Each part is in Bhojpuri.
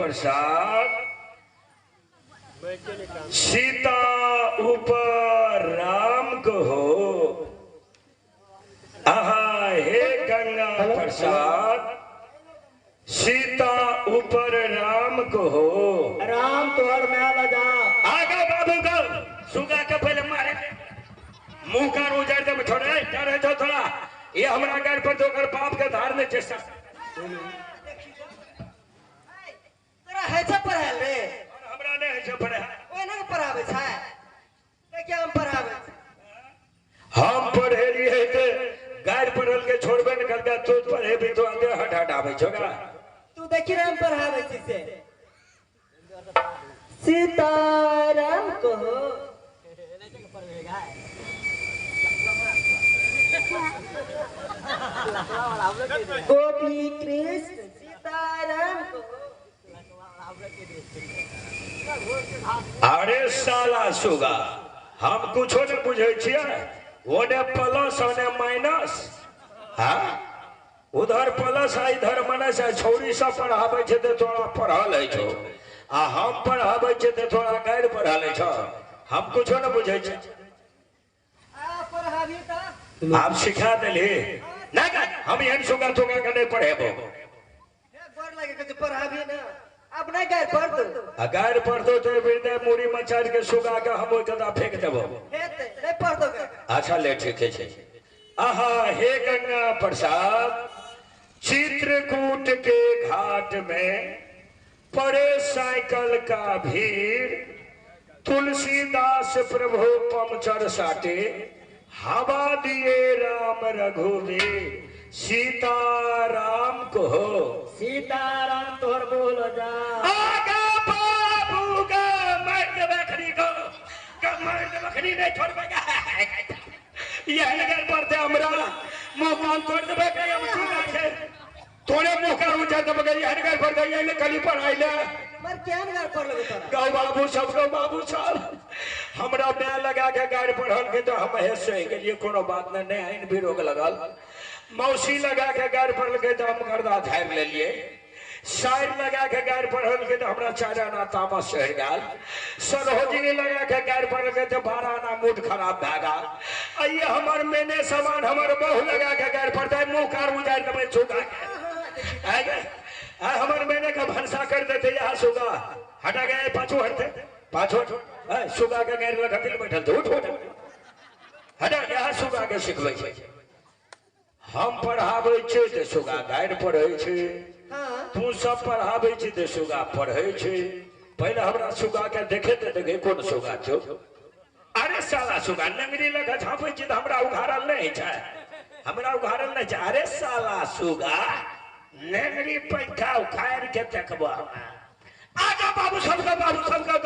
प्रसाद सीता ऊपर राम को हो। आहा हे गंगा प्रसाद सीता ऊपर राम को हो। राम तोहर में लगा आगे बाबू को सुगा के पहले मारे मुंह का उजाड़ दे थोड़ा डरे तो थोड़ा ये हमरा घर पर जोकर बाप के धार में चेष्टा तोरा है छ पढ़ाई रे हमरा ने है छ पढ़ाई ओए ना पढ़ावे छ क्या हम पढ़ावे हम पढ़े लिए थे गाय पढ़ल के छोड़बे न करता तू पढ़े भी तो आगे हट हट आवे छोगा तू देखी राम पढ़ावे से सीताराम को गोपी कृष्ण सीताराम को। अरे साला सुगा हम कुछ न बुझे छिए ओने प्लस ओने माइनस हाँ उधर प्लस है इधर माइनस है छौरी सब पढ़ावे छे तो थोड़ा पढ़ल है छो आ हम पढ़ावे छे तो थोड़ा गैर पढ़ल है छो हम कुछ न बुझे छे आ पढ़ावी त आप सिखा देली ना हम यहन सुगा तुगा के नहीं पढ़ेबो गोर लगे के पढ़ावी ना अब नहीं गैर पढ़ दो अगर पढ़ दो तो बिरदे मूड़ी मचार के सुगा के हम ओइ कदा फेंक देबो हेते नहीं पढ़ दो अच्छा ले ठीक है आहा हे गंगा प्रसाद चित्रकूट के घाट में पड़े साइकिल का भीड़ तुलसीदास प्रभु पंचर साटे हवा दिए राम रघुवीर सीताराम को हो। सीताराम तोहर बोलो जा आगा बाबू का मर्द बकरी को मर्द बकरी नहीं छोड़बेगा यह नगर पड़ते हमरा मुंह कान तोड़ देबे के हम सुना के तोरे मुंह का उठा देबे यह नगर पड़ गई ये कली पढ़ाई ले मर क्या नगर पढ़ लगे तोरा गाँव बाबू सब को बाबू साहब हमरा मैं लगा के गाड़ी पढ़ल के तो हम हे सही के लिए कोनो बात नहीं आइन भी रोक लगल मौसी लगा के गाड़ी पढ़ल के तो हम गर्दा झाड़ ले लिए शायर लगा के गाड़ी पढ़ल के तो हमरा चारा ना तामस चढ़ गल सरहोजी लगा के गाड़ी पढ़ल के तो 12 आना मूड खराब भए गल आइए हमर मेने सामान हमर बहू लगा के गाड़ी पढ़ते मुंह कार उजाड़ देबे छुगा के आगे हमर मैंने का भंसा कर देते यहाँ सुगा हटा गए पाछो सुगा के गैर लगा दिल बैठल थे उठ हटा यहाँ सुगा के सिखबै छै हम पढ़ाबै छै ते सुगा गाइड पढ़ै छै तू सब पढ़ाबै छै ते सुगा पढ़ै छै पहले हमरा सुगा के देखे कोन सुगा छौ अरे साला सुगा नंगरी लगा झापै छै त हमरा उघारल नहीं छै हमरा उघारल नहीं छै अरे साला सुगा नेगरी पैठा उखाड़ के तकबो आगा बाबू सबका बाबू सबका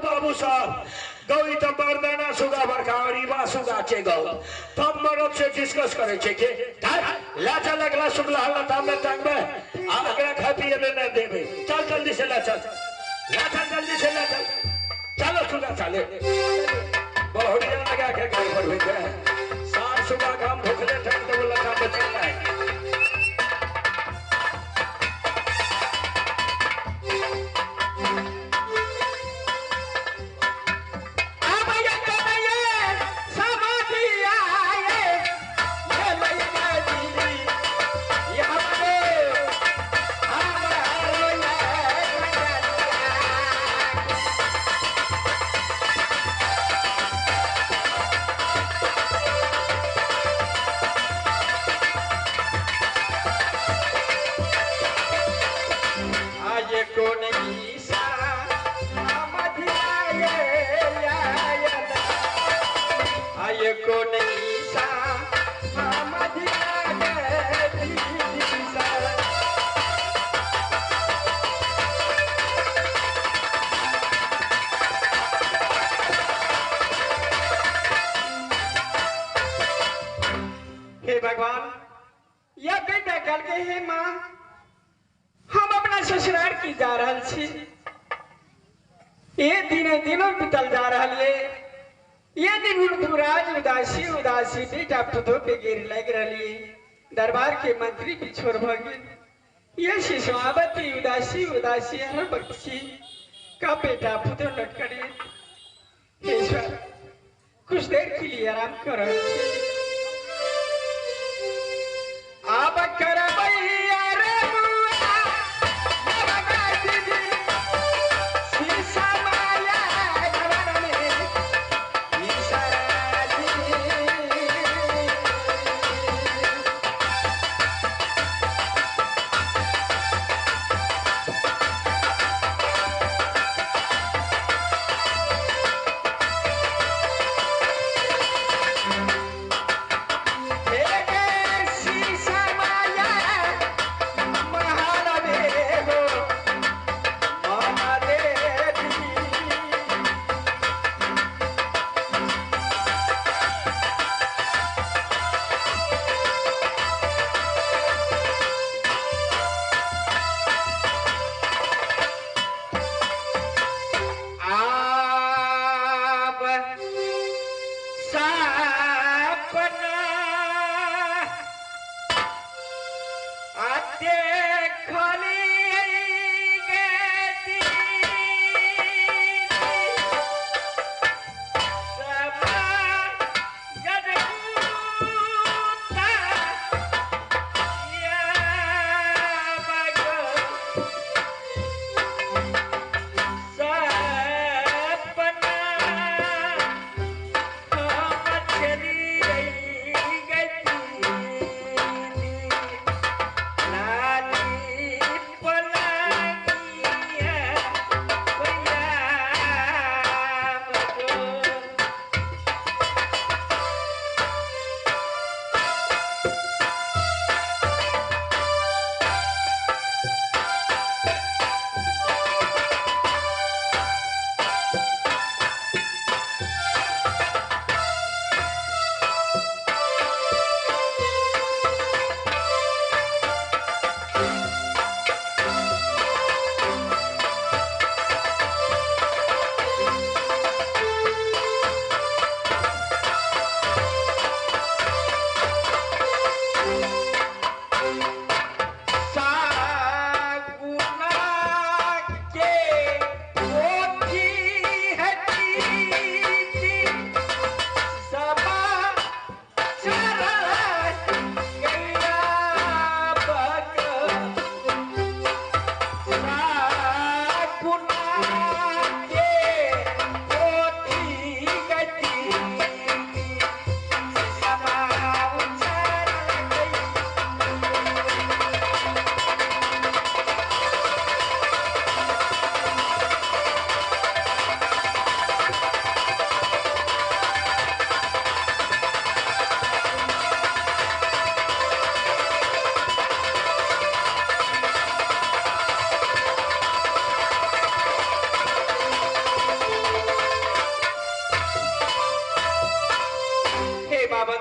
बाबू साहब गई तो मर्दाना सुगा बड़का रीवा सुगा चे गौ तब मरद से डिस्कस करे छे के लाचा लगला सुगला हल्ला तामे तंग में आगरा खा पिए न देबे चल जल्दी से लाचा जल्दी से लाचा चलो सुगा चले बहुड़िया लगा के घर पर भेज गए सार सुगा काम भूखले ठंड तो बोला काम बचल है भगवान या बेटा कल के हे माँ हम अपना ससुराल की जा रहा छी ये दिनों बीतल जा रहा है ये दिन पूराज उदासी बेटा पुतो पे गिर लग रही दरबार के मंत्री भी छोड़ भगे ये शिशुआवती उदासी उदासी हर बच्ची का बेटा पुत्र लटकने ईश्वर कुछ देर के लिए आराम करो आप कर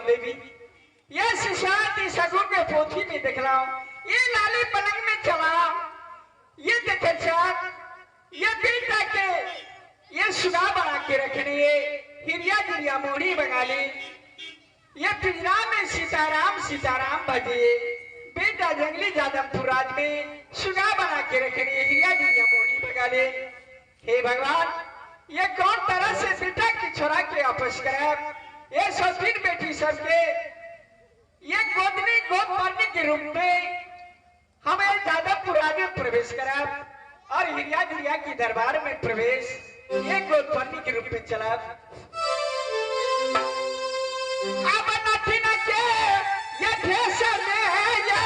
देवी ये शिशाती सगुन के पोथी में दिखलाओ ये लाली पलंग में चलाओ ये देखे चाँद ये बेटा के ये सुगा बना के रखनी है हिरिया गिरिया मोड़ी बंगाली ये पिंजरा में सीताराम सीताराम बजे बेटा जंगली जादवपुर राज में सुगा बना के रखनी है हिरिया गिरिया मोड़ी बंगाली। हे भगवान ये कौन तरह से बेटा की छोरा के वापस करे ये सौतीन बेटी सबके ये गोदनी गोद मारने के रूप में हमें जादवपुर राज में प्रवेश करा और हिरिया गिरिया की दरबार में प्रवेश ये गोद मारने के रूप में चला। अब नथी न के ये देश में है ये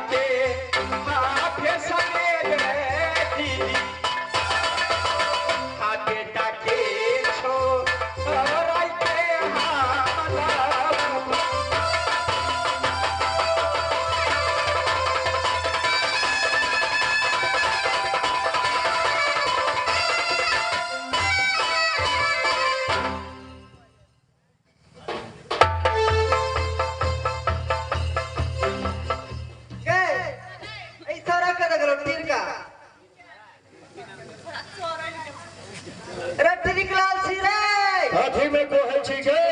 के हाँ कथी में कोहे छी गे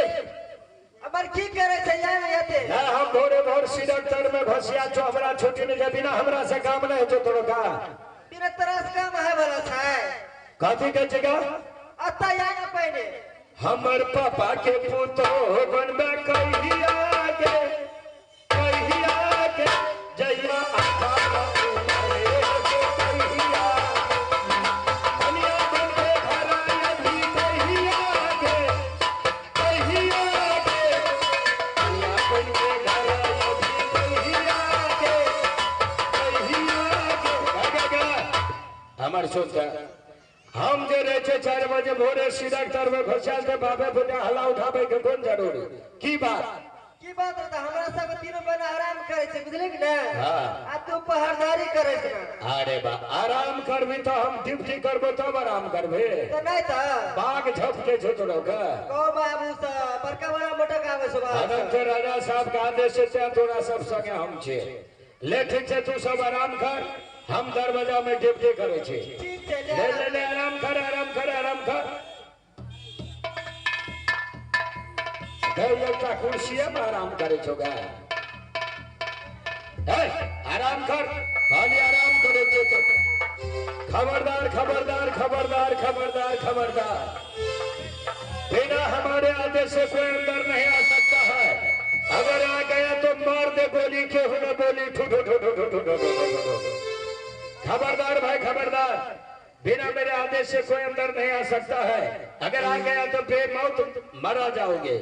अबर की करे छै याते ना हम भोरे भोर सिरक्तर में भसिया छो हमरा छुट्टी नहीं बिना हमरा से काम नहीं होतो तोरो का तेरा तरस काम है वाला छै कथी के जगह अत्ता या न पहले हमर पापा के पुतो बनबे कहिया के जइया आका उमरे के कहिया दुनिया बनबे घराया भी कहिया के दुनिया बनबे घराया भी कहिया के हमर सोचा हम जे रहे छे 4 बजे भोरे सिरक्तर में घुसल के बाबे फुटा हला उठाबे के कोन जरूरी की बात रहता हमरा सब तीनों बना आराम करे छै बुझले कि ना हां आ तू पहरदारी करे छै अरे बा आराम करबी तो हम ड्यूटी करबो तब आराम करबे तो नहीं त बाग झपके छो तोरा का को बाबू सा बड़का बड़ा मोटा काम है सुबह अनंत राजा साहब का आदेश से तोरा सब संगे हम छे ले ठीक छै तू सब आराम कर हम दरवाजा में ड्यूटी करे छे ठीक छै ले आराम कर एकटा कुर्सी में आराम करे छो गा आराम कर खाली आराम करे छो खबरदार बिना हमारे आदेश से कोई अंदर नहीं आ सकता है अगर आ गया तो मार दे गोली के हुए बोली खबरदार भाई खबरदार बिना मेरे आदेश से कोई अंदर नहीं आ सकता है अगर आ गया तो बेमौत मरा जाओगे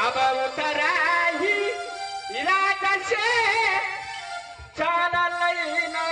अब उतराही इरादा से चल लेना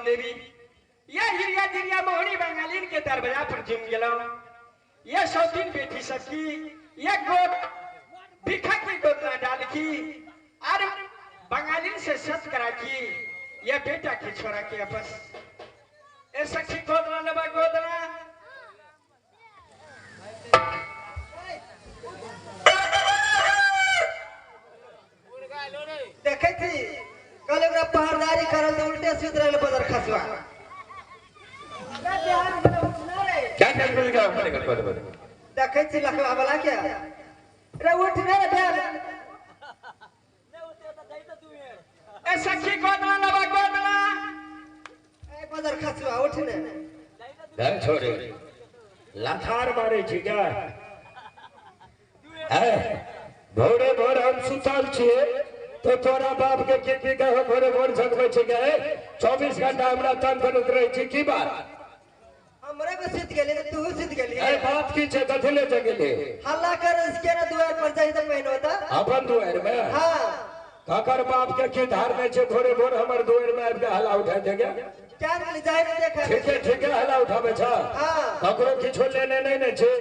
देवी ये हिरिया दिरिया मोहनी बंगालीन के दरवाजा पर जुम गेलो ये सौतीन बेटी सबकी ये गोद भिखा की गोद में डाल की और बंगालीन से सत करा की ये बेटा की छोरा के बस ए सखी गोद में लबा गोदना देखे थी कल एकरा पहरदारी करल तो उल्टे सुत रहल बदर खसवा क्या कर बोलेगा बड़े देखे थी लखवा वाला क्या रे उठ रे ध्यान ए सखी गोदना लबा गोदना ए बदर खसवा उठ ने घर छोड़े लाथार मारे छी क्या है भोरे भोर हम सुतल छिए तो तोरा बाप के कितनी कहो भोरे भोर झकबै छी गए 24 घंटा हमरा तन पर उतरै छी की बात हमरे को सुत गेले तू सुत गेली ए बात की छै कथले त गेले हल्ला कर इसके ना दुआर पर जाई त पहिनो त अपन दुआर में हां काकर बाप के की धार में छै भोरे भोर हमर दुआर में आबि के हल्ला उठा दे गया क्या जाई देखा ठीक है हल्ला उठाबे छ हां ककरो किछो लेने नहीं ने छै।